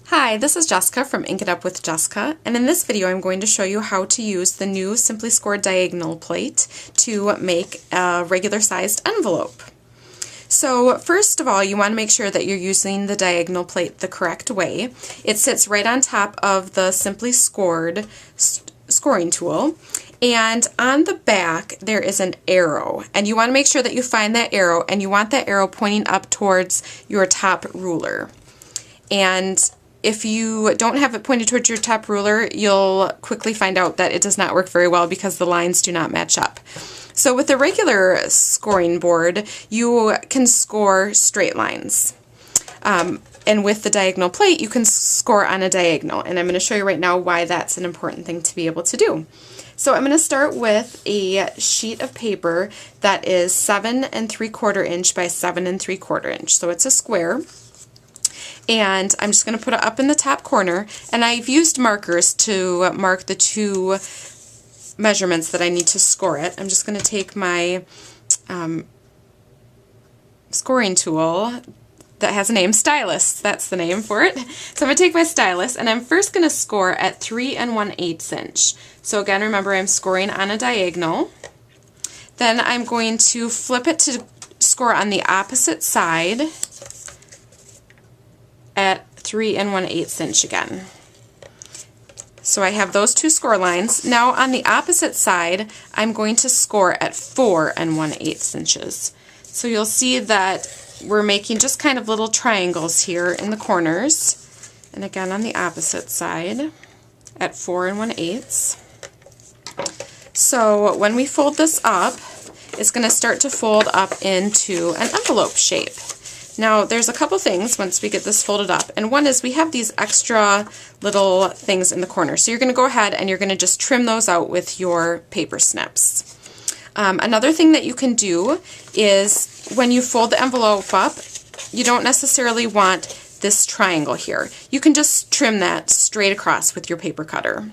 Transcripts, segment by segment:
Hi, this is Jessica from Ink It Up with Jessica, and in this video I'm going to show you how to use the new Simply Scored diagonal plate to make a regular sized envelope. So first of all, you want to make sure that you're using the diagonal plate the correct way. It sits right on top of the Simply Scored scoring tool, and on the back there is an arrow, and you want to make sure that you find that arrow, and you want that arrow pointing up towards your top ruler. And if you don't have it pointed towards your top ruler, you'll quickly find out that it does not work very well because the lines do not match up. So with a regular scoring board, you can score straight lines. And with the diagonal plate, you can score on a diagonal. And I'm going to show you right now why that's an important thing to be able to do. So I'm going to start with a sheet of paper that is 7 3/4 inch by 7 3/4 inch. So it's a square. And I'm just going to put it up in the top corner, and I've used markers to mark the two measurements that I need to score it. I'm just going to take my scoring tool that has a name, stylus, that's the name for it. So I'm going to take my stylus, and I'm first going to score at 3 1/8 inch. So again, remember I'm scoring on a diagonal. Then I'm going to flip it to score on the opposite side at 3 1/8 inch again. So I have those two score lines. Now on the opposite side, I'm going to score at 4 1/8 inches. So you'll see that we're making just kind of little triangles here in the corners. And again on the opposite side at 4 1/8. So when we fold this up, it's going to start to fold up into an envelope shape. Now there's a couple things once we get this folded up, and one is we have these extra little things in the corner. So you're going to go ahead and you're going to just trim those out with your paper snips. Another thing that you can do is when you fold the envelope up, you don't necessarily want this triangle here. You can just trim that straight across with your paper cutter.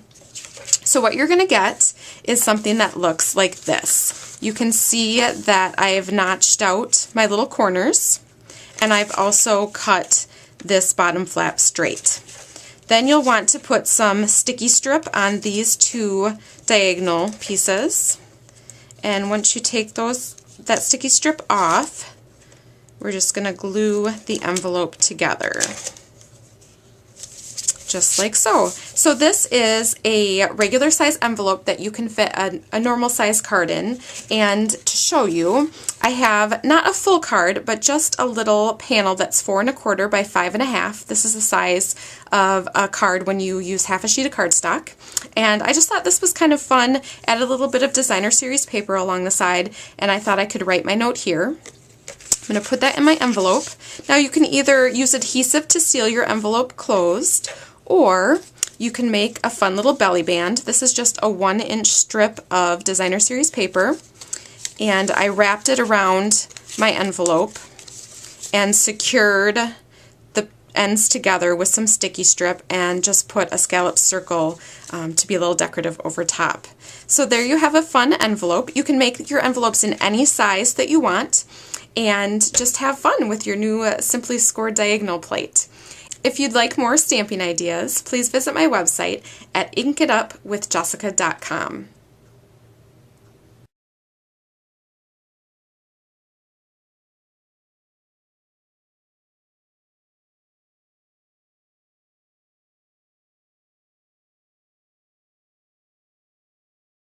So what you're going to get is something that looks like this. You can see that I've notched out my little corners, and I've also cut this bottom flap straight. Then you'll want to put some sticky strip on these two diagonal pieces. And once you take that sticky strip off, we're just going to glue the envelope together. Just like so. So this is a regular size envelope that you can fit a normal size card in. And to show you, I have not a full card, but just a little panel that's 4 1/4 by 5 1/2. This is the size of a card when you use half a sheet of cardstock. And I just thought this was kind of fun. Add a little bit of designer series paper along the side, and I thought I could write my note here. I'm going to put that in my envelope. Now you can either use adhesive to seal your envelope closed, or you can make a fun little belly band. This is just a 1-inch strip of designer series paper, and I wrapped it around my envelope and secured the ends together with some sticky strip and just put a scallop circle to be a little decorative over top. So there you have a fun envelope. You can make your envelopes in any size that you want and just have fun with your new Simply Scored diagonal plate. If you'd like more stamping ideas, please visit my website at inkitupwithjessica.com.